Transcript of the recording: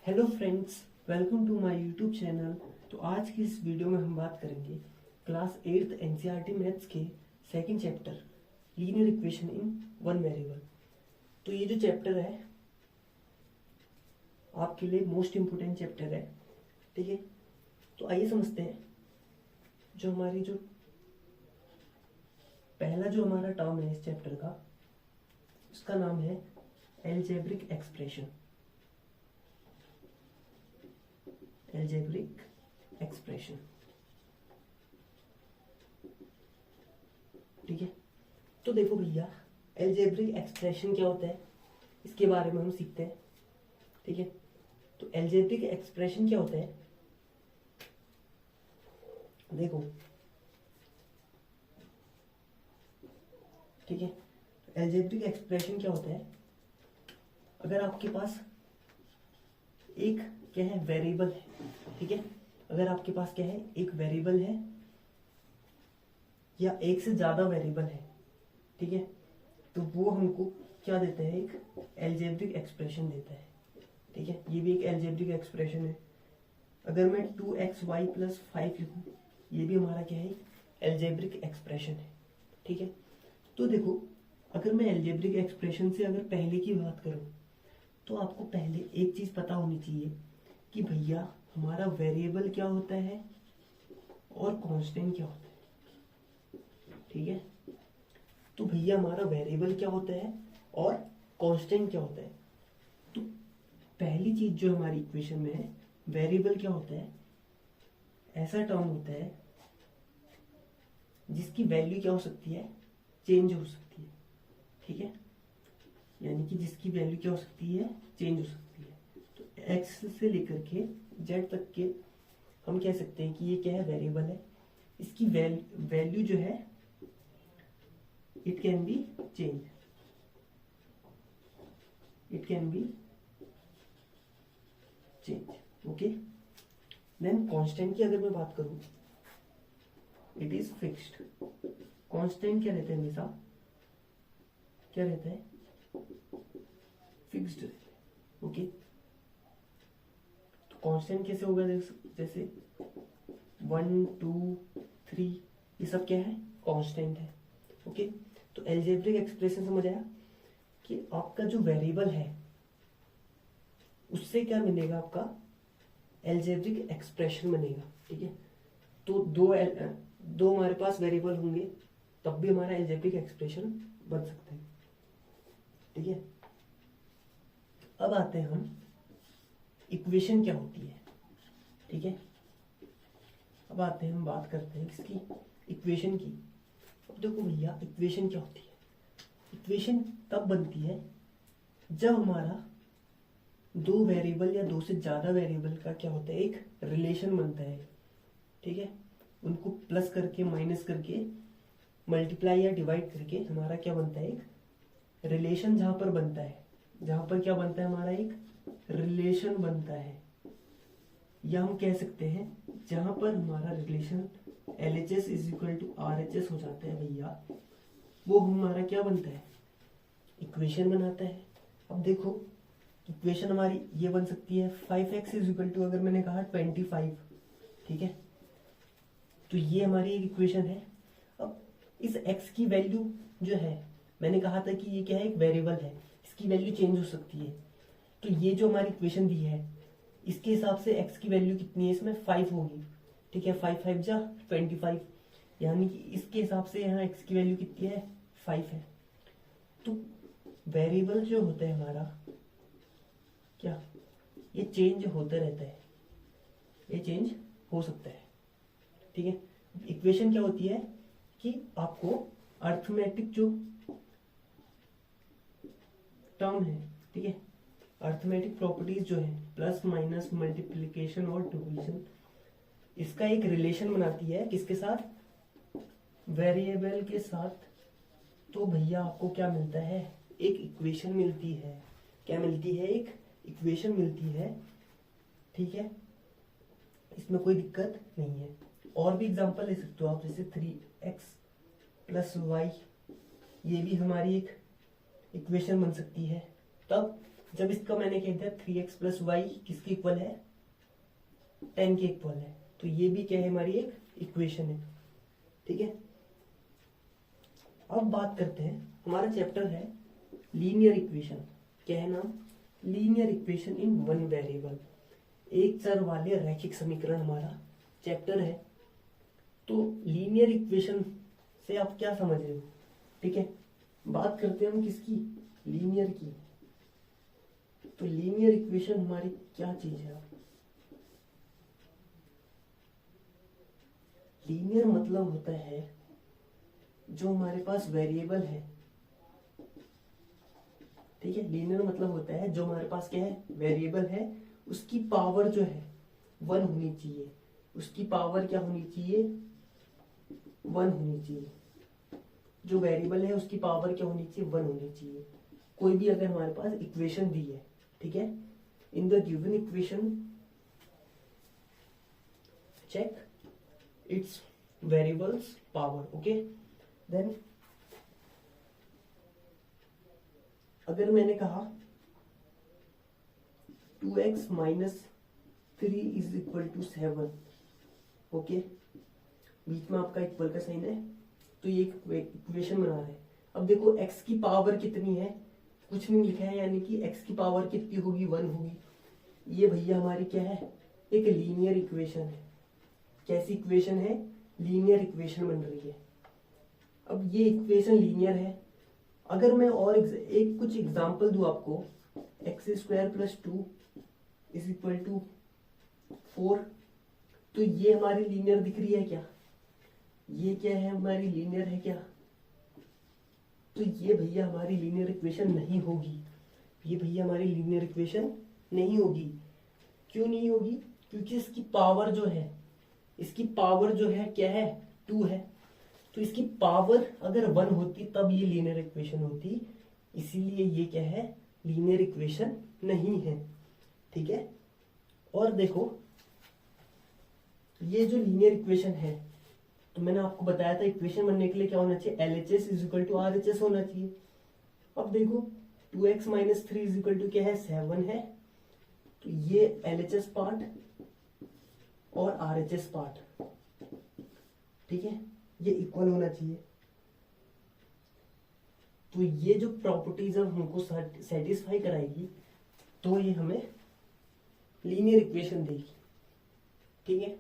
Hello friends, welcome to my YouTube channel. तो आज की इस वीडियो में हम बात करेंगे क्लास 8th एनसीईआरटी मैथ्स के second chapter linear equation in one variable. तो ये जो चैप्टर है आपके लिए मोस्ट इम्पोर्टेंट चैप्टर है, ठीक है। तो आइए समझते हैं जो पहला जो हमारा टर्म है इस चैप्टर का, उसका नाम है अलजेब्रिक एक्सप्रेशन। अलजेब्रिक एक्सप्रेशन, ठीक है। तो देखो भैया, अलजेब्रिक एक्सप्रेशन क्या होता है इसके बारे में हम सीखते हैं, ठीक है। तो अलजेब्रिक एक्सप्रेशन क्या होता है, देखो, ठीक है। अलजेब्रिक एक्सप्रेशन क्या होता है, अगर आपके पास एक क्या है वेरिएबल है, ठीक है। अगर आपके पास क्या है एक वेरिएबल है या एक से ज्यादा वेरिएबल है, ठीक है, तो वो हमको क्या देता है, एक अलजेब्रिक एक्सप्रेशन देता है, ठीक है। ये भी एक अलजेब्रिक एक्सप्रेशन है। अगर मैं 2xy + 5 लिखूं, ये भी हमारा क्या है, अलजेब्रिक एक्सप्रेशन है, ठीक है। तो देखो, अगर मैं अलजेब्रिक एक्सप्रेशन से अगर पहले की बात करूं, तो आपको पहले एक चीज पता होनी चाहिए कि भैया हमारा वेरिएबल क्या होता है और कांस्टेंट क्या होता है, ठीक है। तो भैया हमारा वेरिएबल क्या होता है और कांस्टेंट क्या होता है। तो पहली चीज जो हमारी इक्वेशन में है, वेरिएबल क्या होता है, ऐसा टर्म होता है जिसकी वैल्यू क्या हो सकती है, चेंज हो सकती है, ठीक है। यानी कि जिसकी वैल्यू क्या हो सकती है, चेंज हो सकती है। तो x से लेकर के z तक के हम कह सकते हैं कि ये क्या है, वेरिएबल है। इसकी वैल्यू जो है, it can be change, it can be change, okay. Then constant की अगर मैं बात करूं, इट इज फिक्स्ड। कांस्टेंट क्या रहता है, हमेशा क्या रहता है, फिक्स्ड रहता है, ओके। तो कांस्टेंट कैसे होगा, जैसे 1 2 3 ये सब क्या है, कांस्टेंट है, ओके। तो अलजेब्रिक एक्सप्रेशन समझ आया कि आपका जो वेरिएबल है उससे क्या मिलेगा, आपका अलजेब्रिक एक्सप्रेशन बनेगा, ठीक है। तो दो हमारे पास वेरिएबल होंगे तब भी हमारा अलजेब्रिक एक्सप्रेशन बन सकता है, ठीक है। अब आते हैं हम इक्वेशन क्या होती है, ठीक है। अब आते हैं, हम बात करते हैं इसकी इक्वेशन की। अब देखो भैया, इक्वेशन क्या होती है, इक्वेशन तब बनती है जब हमारा दो वेरिएबल या दो से ज्यादा वेरिएबल का क्या होता है, एक रिलेशन बनता है, ठीक है। उनको प्लस करके, माइनस करके, मल्टीप्लाई या डिवाइड करके हमारा क्या बनता है, एक रिलेशन जहां पर बनता है, जहां पर क्या बनता है, हमारा एक रिलेशन बनता है। या हम कह सकते हैं जहां पर हमारा रिलेशन LHS = RHS हो जाता है भैया, वो हमारा क्या बनता है, इक्वेशन बनाता है। अब देखो, इक्वेशन हमारी ये बन सकती है 5x = अगर मैंने कहा 25, ठीक है। तो ये हमारी एक इक्वेशन है। अब इस x की वैल्यू जो है, मैंने कहा था कि ये क्या है, एक वेरिएबल है, इसकी वैल्यू चेंज हो सकती है। तो ये जो हमारी इक्वेशन दी है, इसके हिसाब से x की वैल्यू कितनी है, इसमें 5 होगी, ठीक है। 5 5 जा 25, यानी कि इसके हिसाब से यहाँ x की वैल्यू कितनी है, 5 है। तो वेरिएबल जो होता है हमारा, क्या ये चेंज होता रहता है, ये चेंज हो सकता है, ठीक है। इक्वेशन क्या होती है कि आपको अर्थमेटिक जो टर्म है, ठीक है, अर्थमेटिक प्रॉपर्टीज जो है, प्लस माइनस, मल्टीप्लिकेशन और डिवीजन, इसका एक रिलेशन बनाती है, किसके साथ, वेरिएबल के साथ। तो भैया आपको क्या मिलता है, एक इक्वेशन मिलती है। क्या मिलती है, एक इक्वेशन मिलती है, ठीक है। इसमें कोई दिक्कत नहीं है। और भी एग्जांपल ले सकते हो आप, जैसे 3x + y, ये भी हमारी एक इक्वेशन बन सकती है। तब जब इसका मैंने कह दिया 3x प्लस वाई किसके इक्वल है, 10 के इक्वल है, तो ये भी क्या है, हमारी एक इक्वेशन है। ठीक है, अब बात करते हैं, हमारा चैप्टर है लीनियर इक्वेशन। क्या है नाम, linear equation in one variable, एक चर वाले रैखिक समीकरण हमारा चैप्टर है। तो लीनियर इक्वेशन से आप क्या समझ रहे हो। ठीक है, बात करते हैं हम किसकी, लीनियर की। तो लीनियर इक्वेशन हमारी क्या चीज है, लीनियर मतलब होता है जो हमारे पास वेरिएबल है। ठीक है, लीनियर मतलब होता है जो हमारे पास क्या है, वेरिएबल है, उसकी पावर जो है 1 होनी चाहिए, उसकी पावर क्या होनी चाहिए, 1 होनी चाहिए। जो वेरिएबल है उसकी पावर क्या होनी चाहिए, 1 होनी चाहिए। कोई भी अगर हमारे पास इक्वेशन दी है, ठीक है, in the given equation check its variables power. Okay, then अगर मैंने कहा 2x minus 3 is equal to 7, okay, बीच में आपका इक्वल का साइन है, तो ये इक्वेशन बना रहे हैं। अब देखो x की पावर कितनी है, कुछ नहीं लिखा है, यानी कि x की पावर कितनी होगी, 1 होगी। ये भैया हमारी क्या है, एक लीनियर इक्वेशन है। कैसी इक्वेशन है, लीनियर इक्वेशन बन रही है। अब ये इक्वेशन लीनियर है। अगर मैं और एक कुछ एग्जांपल दूं आपको, x square plus 2 is equal to 4, तो ये हमारी लीनियर दिख रही है क्या, ये क्या है, हमारी लीनियर है क्या। तो ये भैया हमारी लीनियर इक्वेशन नहीं होगी, ये भैया हमारी लीनियर इक्वेशन नहीं होगी। क्यों नहीं होगी, क्योंकि इसकी पावर जो है, इसकी पावर जो है क्या है, 2 है। तो इसकी पावर अगर 1 होती तब ये लीनियर इक्वेशन होती, इसीलिए ये क्या है, लीनियर इक्वेशन नहीं है। ठीक है, और देखो ये जो लीनियर इक्वेशन है, तो मैंने आपको बताया था इक्वेशन बनने के लिए क्या होना चाहिए, LHS is equal to RHS होना चाहिए। अब देखो 2x minus 3 is equal to क्या है, 7 है, तो ये LHS पार्ट और RHS पार्ट, ठीक है, ये इक्वल होना चाहिए। तो ये जो प्रॉपर्टीज अब हमको सेटिस्फाई कराएगी, तो ये हमें लीनियर इक्वेशन देगी। ठीक है,